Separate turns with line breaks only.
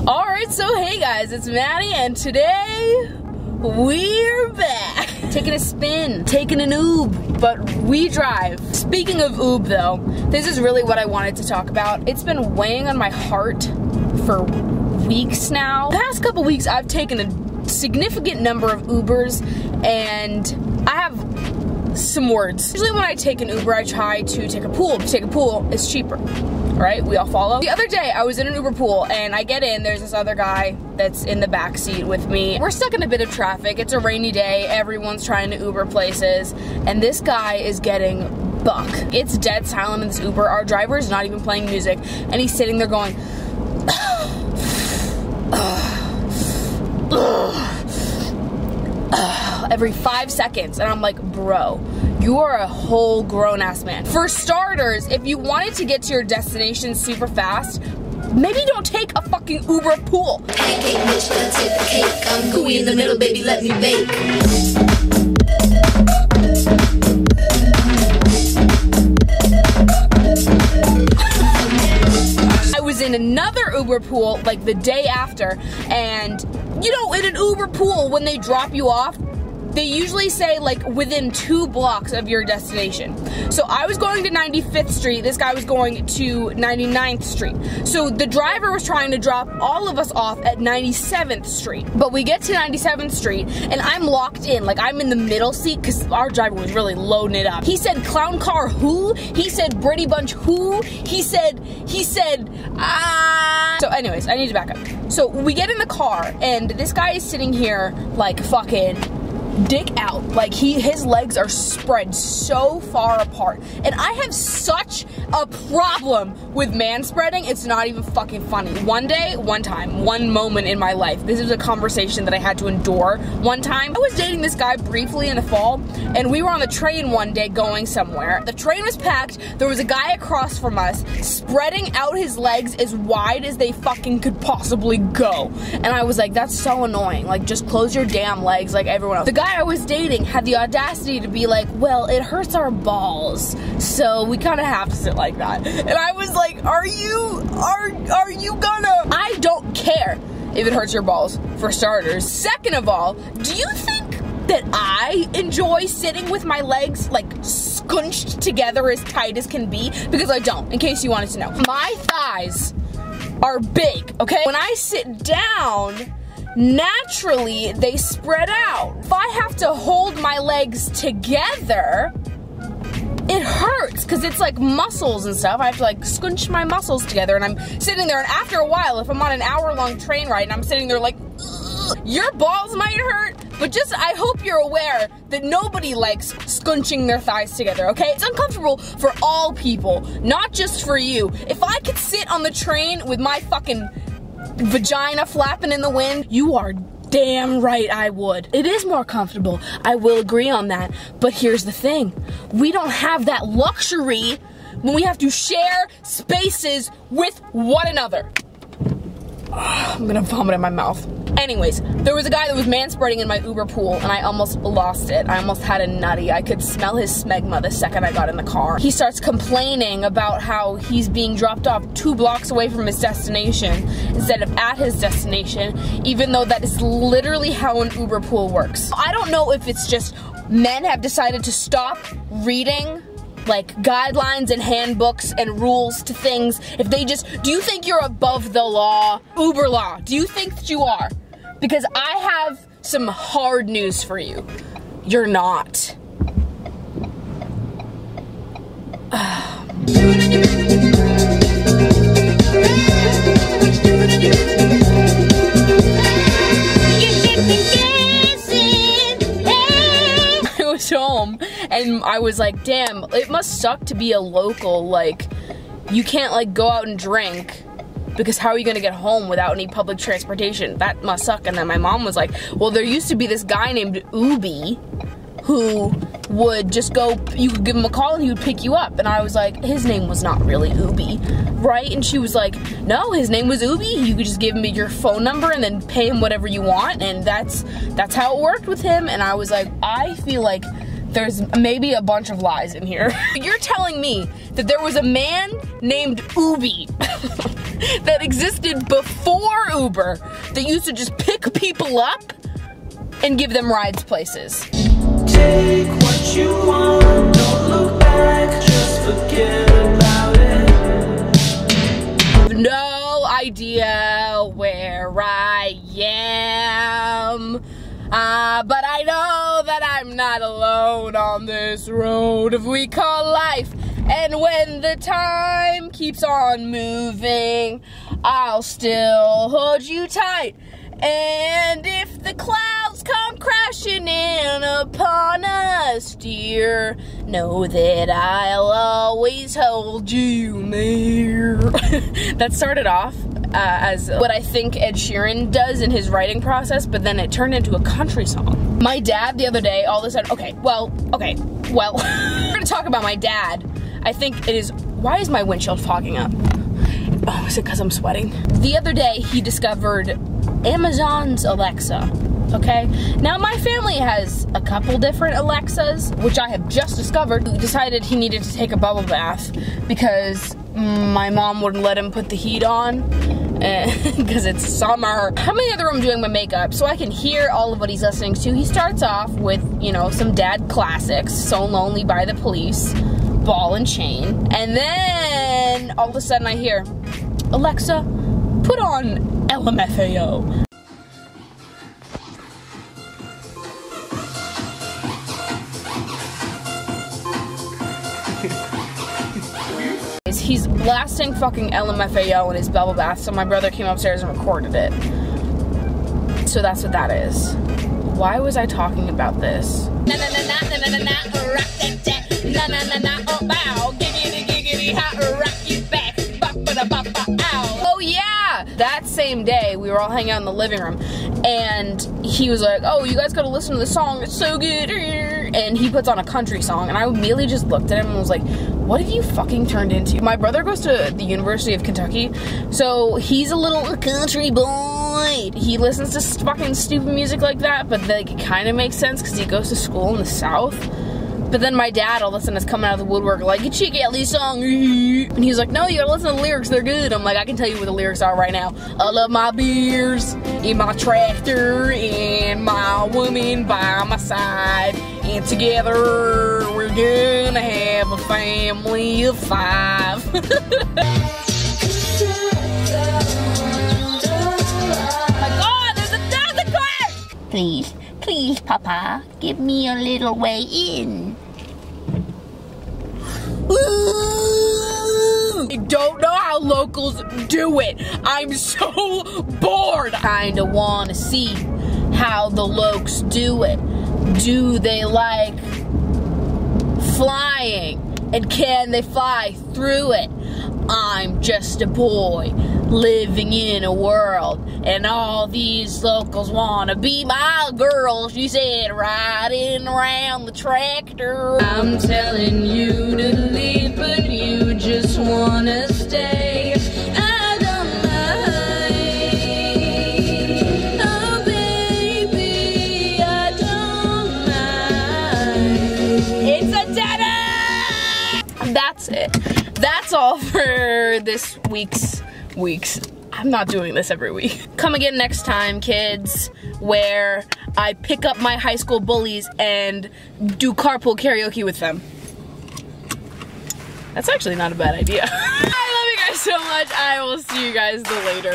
Alright, so hey guys, it's Maddie, and today we're back. Taking a spin, taking an oob, but we drive. Speaking of oob though, this is really what I wanted to talk about. It's been weighing on my heart for weeks now. The past couple weeks I've taken a significant number of Ubers, and I have some words. Usually when I take an Uber, I try to take a pool. To take a pool is cheaper, right? We all follow. The other day, I was in an Uber pool, and I get in, there's this other guy that's in the back seat with me. We're stuck in a bit of traffic. It's a rainy day. Everyone's trying to Uber places, and this guy is getting buck. It's dead silent in this Uber. Our driver is not even playing music, and he's sitting there going, every 5 seconds, and I'm like, bro, you are a whole grown-ass man. For starters, if you wanted to get to your destination super fast, maybe don't take a fucking Uber pool.
Pancake, bitch, let's hit the cake. I'm gooey in the middle, baby, let me bake.
I was in another Uber pool like the day after, and you know, in an Uber pool, when they drop you off, they usually say like within 2 blocks of your destination. So I was going to 95th Street, this guy was going to 99th Street. So the driver was trying to drop all of us off at 97th Street. But we get to 97th Street and I'm locked in, like I'm in the middle seat because our driver was really loading it up. He said clown car who? He said Brady Bunch who? He said, ah. So anyways, I need to back up. So we get in the car and this guy is sitting here like fucking dick out, like his legs are spread so far apart, and I have such a problem with man spreading, it's not even fucking funny. One moment in my life, this is a conversation that I had to endure one time. I was dating this guy briefly in the fall, and we were on the train one day going somewhere. The train was packed, there was a guy across from us spreading out his legs as wide as they fucking could possibly go, and I was like, that's so annoying, like just close your damn legs like everyone else. The guy I was dating had the audacity to be like, well, it hurts our balls, so we kind of have to sit like that. And I was like, are you gonna? I don't care if it hurts your balls, for starters. Second of all, do you think that I enjoy sitting with my legs like scunched together as tight as can be? Because I don't, in case you wanted to know. My thighs are big, okay? When I sit down, naturally, they spread out. If I have to hold my legs together, it hurts because it's like muscles and stuff. I have to like scrunch my muscles together, and I'm sitting there, and after a while, if I'm on an hour-long train ride and I'm sitting there like, ugh, your balls might hurt, but just, I hope you're aware that nobody likes scrunching their thighs together, okay? It's uncomfortable for all people, not just for you. If I could sit on the train with my fucking vagina flapping in the wind, you are damn right I would. It is more comfortable, I will agree on that, but here's the thing, we don't have that luxury when we have to share spaces with one another. I'm gonna vomit in my mouth. Anyways, there was a guy that was manspreading in my Uber pool, and I almost lost it. I almost had a nutty. I could smell his smegma the second I got in the car. He starts complaining about how he's being dropped off 2 blocks away from his destination instead of at his destination, even though that is literally how an Uber pool works. I don't know if it's just men have decided to stop reading like guidelines and handbooks and rules to things. If they just, do you think you're above the law? Uber law, do you think that you are? Because I have some hard news for you. You're not. I was home and I was like, damn, it must suck to be a local. Like, you can't like go out and drink, because how are you gonna get home without any public transportation? That must suck. And then my mom was like, well, there used to be this guy named Ubi who would just go, you could give him a call and he would pick you up. And I was like, his name was not really Ubi, right? And she was like, no, his name was Ubi. You could just give him your phone number and then pay him whatever you want. And that's how it worked with him. And I was like, I feel like there's maybe a bunch of lies in here. You're telling me that there was a man named Ubi that existed before Uber that used to just pick people up and give them rides places.
Take what you want, don't look back, just forget about it.
No idea where I am, but I know that I'm not alone on this road we call life. And when the time keeps on moving, I'll still hold you tight. And if the clouds come crashing in upon us, dear, know that I'll always hold you near. That started off as what I think Ed Sheeran does in his writing process, but then it turned into a country song. My dad the other day, all of a sudden, okay, well, we're gonna talk about my dad. I think it is, why is my windshield fogging up? Oh, is it because I'm sweating? The other day, he discovered Amazon's Alexa, okay? Now, my family has a couple different Alexas, which I have just discovered. He decided he needed to take a bubble bath because my mom wouldn't let him put the heat on because it's summer. I'm in the other room doing my makeup, so I can hear all of what he's listening to. He starts off with, you know, some dad classics, So Lonely by the Police, Ball and Chain, and then all of a sudden I hear, Alexa, put on LMFAO. He's blasting fucking LMFAO in his bubble bath, so my brother came upstairs and recorded it. So that's what that is. Why was I talking about this? Na na na na na na na, rock that jet. Na na na na, oh bow, giggity giggity hot, rock you back, ba ba da ba ba ow. Oh yeah! That same day, we were all hanging out in the living room, and he was like, "Oh, you guys gotta listen to the song. It's so good." And he puts on a country song, and I immediately just looked at him and was like, "What have you fucking turned into?" My brother goes to the University of Kentucky, so he's a little country boy. He listens to fucking stupid music like that, but like it kind of makes sense because he goes to school in the South. But then my dad all of a sudden is coming out of the woodwork like, "You cheeky at least song." And he's like, "No, you gotta listen to the lyrics, they're good." I'm like, "I can tell you what the lyrics are right now. I love my beers in my tractor and my woman by my side. And together we're gonna have a family of 5. Oh my God, there's a thousand cars!
Please, please, Papa, give me a little way in.
I don't know how locals do it. I'm so bored. Kinda wanna see how the lokes do it. Do they like flying? And can they fly through it? I'm just a boy living in a world, and all these locals wanna be my girl. She said, riding around the tractor. I'm telling you to leave, but you just wanna stay. I don't mind. Oh baby, I don't mind. It's a dinner! That's it. That's all for this week's. I'm not doing this every week. Come again next time, kids, where I pick up my high school bullies and do carpool karaoke with them. That's actually not a bad idea. I love you guys so much. I will see you guys later.